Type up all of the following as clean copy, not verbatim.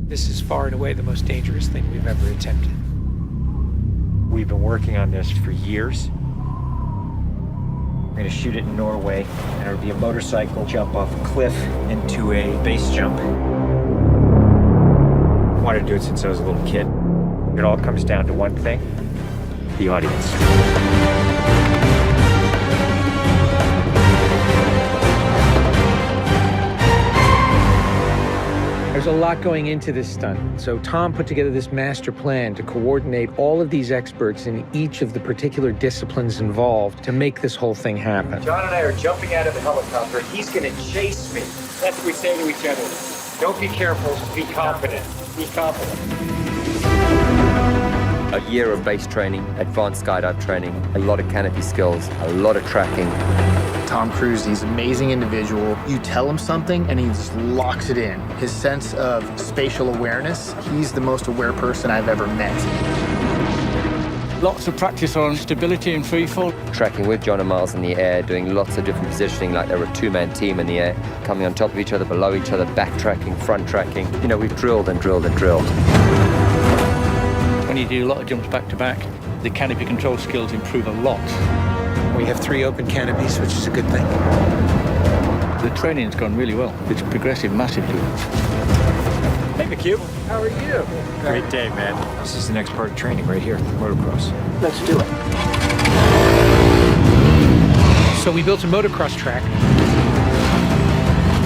This is far and away the most dangerous thing we've ever attempted. We've been working on this for years. We're gonna shoot it in Norway, and it'll be a motorcycle jump off a cliff into a base jump. I wanted to do it since I was a little kid. It all comes down to one thing: the audience. There's a lot going into this stunt, so Tom put together this master plan to coordinate all of these experts in each of the particular disciplines involved to make this whole thing happen. John and I are jumping out of the helicopter. He's gonna chase me. That's what we say to each other. Don't be careful, be confident. Be confident. A year of base training, advanced skydive training, a lot of canopy skills, a lot of tracking. Tom Cruise, he's an amazing individual. You tell him something and he just locks it in. His sense of spatial awareness, he's the most aware person I've ever met. Lots of practice on stability and freefall. Tracking with John and Miles in the air, doing lots of different positioning like they're a two-man team in the air, coming on top of each other, below each other, backtracking, front tracking. You know, we've drilled and drilled and drilled. When you do a lot of jumps back to back, the canopy control skills improve a lot. We have 3 open canopies, which is a good thing. The training's gone really well. It's progressive massively. Hey, McHugh. How are you? Great day, man. This is the next part of training right here, motocross. Let's do it. So we built a motocross track.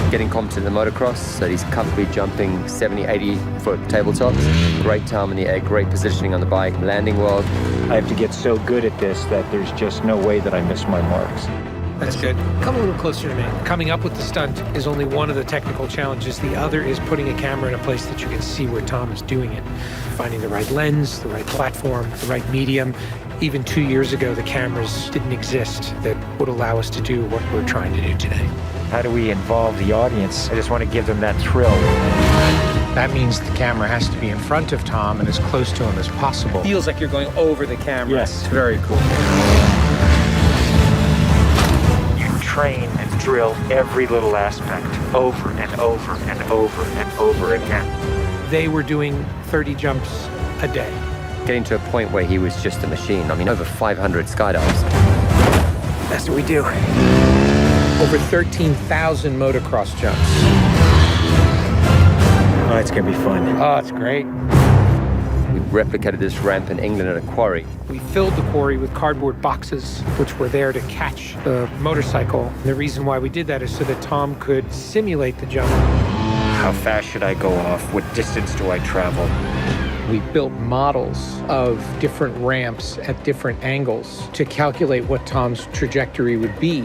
Getting competent in the motocross, so he's comfortably jumping 70, 80-foot tabletops. Great time in the air, great positioning on the bike, landing well. I have to get so good at this that there's just no way that I miss my marks. That's good. Come a little closer to me. Coming up with the stunt is only one of the technical challenges. The other is putting a camera in a place that you can see where Tom is doing it. Finding the right lens, the right platform, the right medium. Even 2 years ago, the cameras didn't exist that would allow us to do what we're trying to do today. How do we involve the audience? I just want to give them that thrill. That means the camera has to be in front of Tom and as close to him as possible. Feels like you're going over the camera. Yes. It's very cool. You train and drill every little aspect over and over and over and over again. They were doing 30 jumps a day. Getting to a point where he was just a machine. I mean, over 500 skydives. That's what we do. Over 13,000 motocross jumps. Oh, it's gonna be fun. Oh, it's great. We replicated this ramp in England at a quarry. We filled the quarry with cardboard boxes, which were there to catch the motorcycle. And the reason why we did that is so that Tom could simulate the jump. How fast should I go off? What distance do I travel? We built models of different ramps at different angles to calculate what Tom's trajectory would be.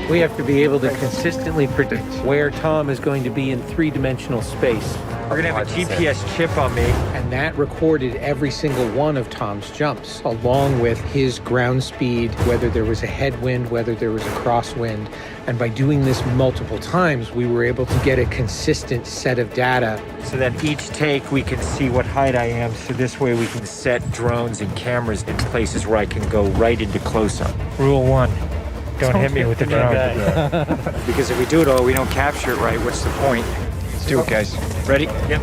We have to be able to consistently predict where Tom is going to be in 3-dimensional space. We're gonna have a GPS chip on me. And that recorded every single one of Tom's jumps, along with his ground speed, whether there was a headwind, whether there was a crosswind. And by doing this multiple times, we were able to get a consistent set of data. So that each take we can see what height I am, so this way we can set drones and cameras in places where I can go right into close-up. Rule 1, don't hit me with the drone. Because if we do it all, we don't capture it right, what's the point? Let's do it, guys. Ready? Yep.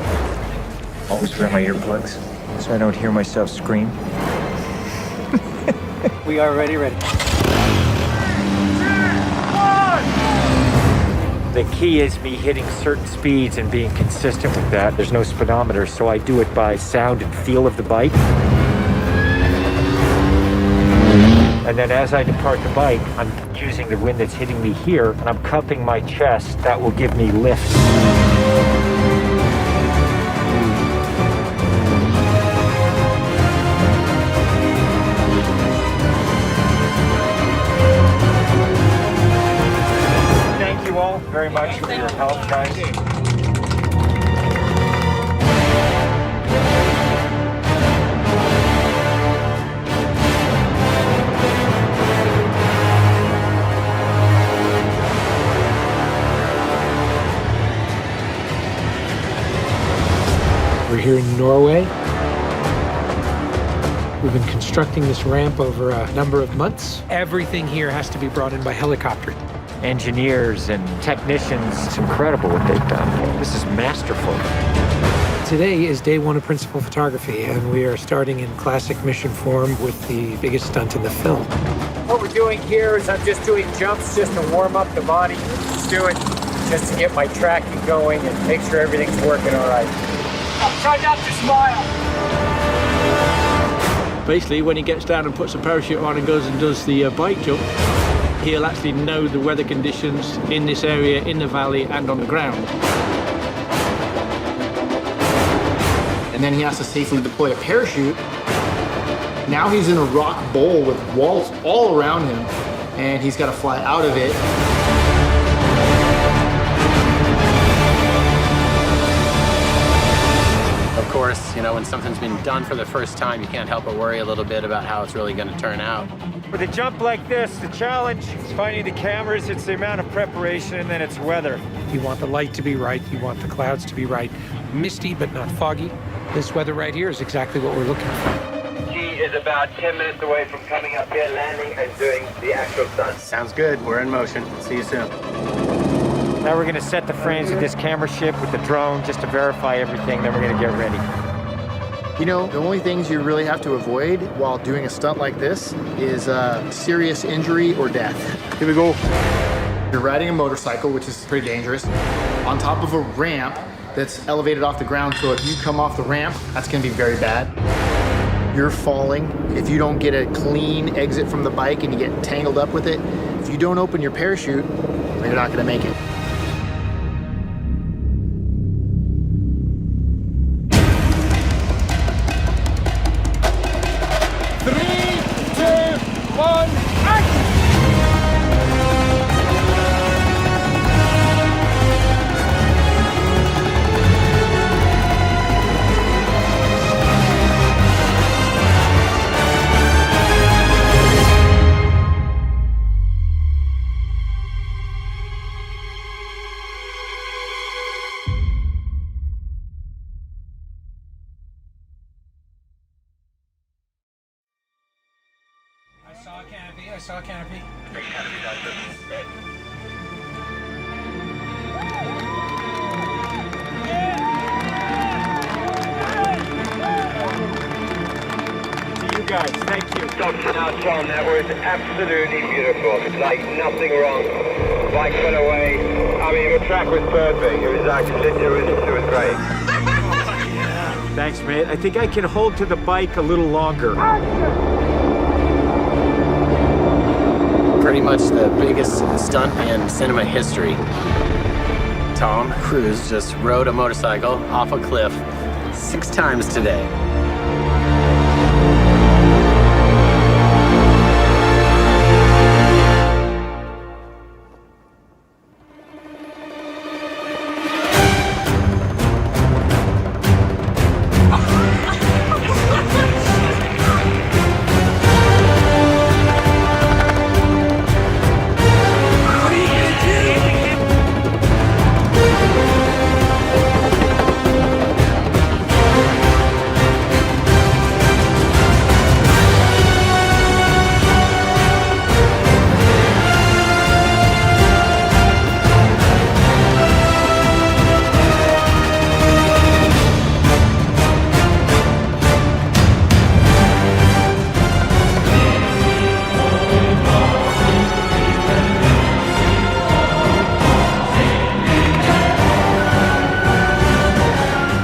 Always wear my earplugs so I don't hear myself scream. We are ready. The key is me hitting certain speeds and being consistent with that. There's no speedometer, so I do it by sound and feel of the bike. And then as I depart the bike, I'm using the wind that's hitting me here, and I'm cupping my chest. That will give me lift. Thank you all very much for your help, guys. We're here in Norway. We've been constructing this ramp over a number of months. Everything here has to be brought in by helicopter. engineers and technicians. It's incredible what they've done. This is masterful. Today is day one of principal photography, and we are starting in classic mission form with the biggest stunt in the film. What we're doing here is I'm just doing jumps just to warm up the body. Just do it just to get my tracking going and make sure everything's working all right. Try not to smile. Basically, when he gets down and puts a parachute on and goes and does the bike jump, he'll actually know the weather conditions in this area, in the valley, and on the ground. And then he has to safely deploy a parachute. Now he's in a rock bowl with walls all around him, and he's got to fly out of it. Of course, you know, when something's been done for the first time, you can't help but worry a little bit about how it's really going to turn out. With a jump like this, the challenge is finding the cameras, it's the amount of preparation, and then it's weather. You want the light to be right, you want the clouds to be right. Misty, but not foggy. This weather right here is exactly what we're looking for. He is about 10 minutes away from coming up here, landing, and doing the actual stunt. Sounds good. We're in motion. See you soon. Now we're gonna set the frames with this camera ship with the drone just to verify everything, then we're gonna get ready. You know, the only things you really have to avoid while doing a stunt like this is serious injury or death. Here we go. You're riding a motorcycle, which is pretty dangerous, on top of a ramp that's elevated off the ground, so if you come off the ramp, that's gonna be very bad. You're falling. If you don't get a clean exit from the bike and you get tangled up with it, if you don't open your parachute, you're not gonna make it. I saw a canopy. To you guys, thank you. Now, Tom, that was absolutely beautiful. It's like nothing wrong. Bike went away. I mean, the track was perfect. It was actually, it was great. Thanks, mate. I think I can hold to the bike a little longer. Pretty much the biggest stunt in cinema history. Tom Cruise just rode a motorcycle off a cliff 6 times today.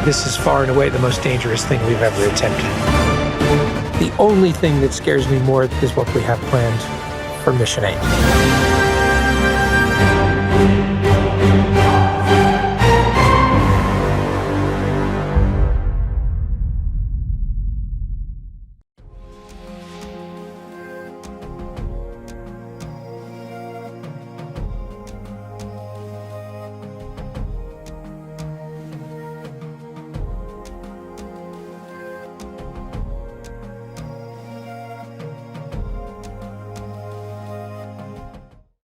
This is far and away the most dangerous thing we've ever attempted. The only thing that scares me more is what we have planned for Mission 8.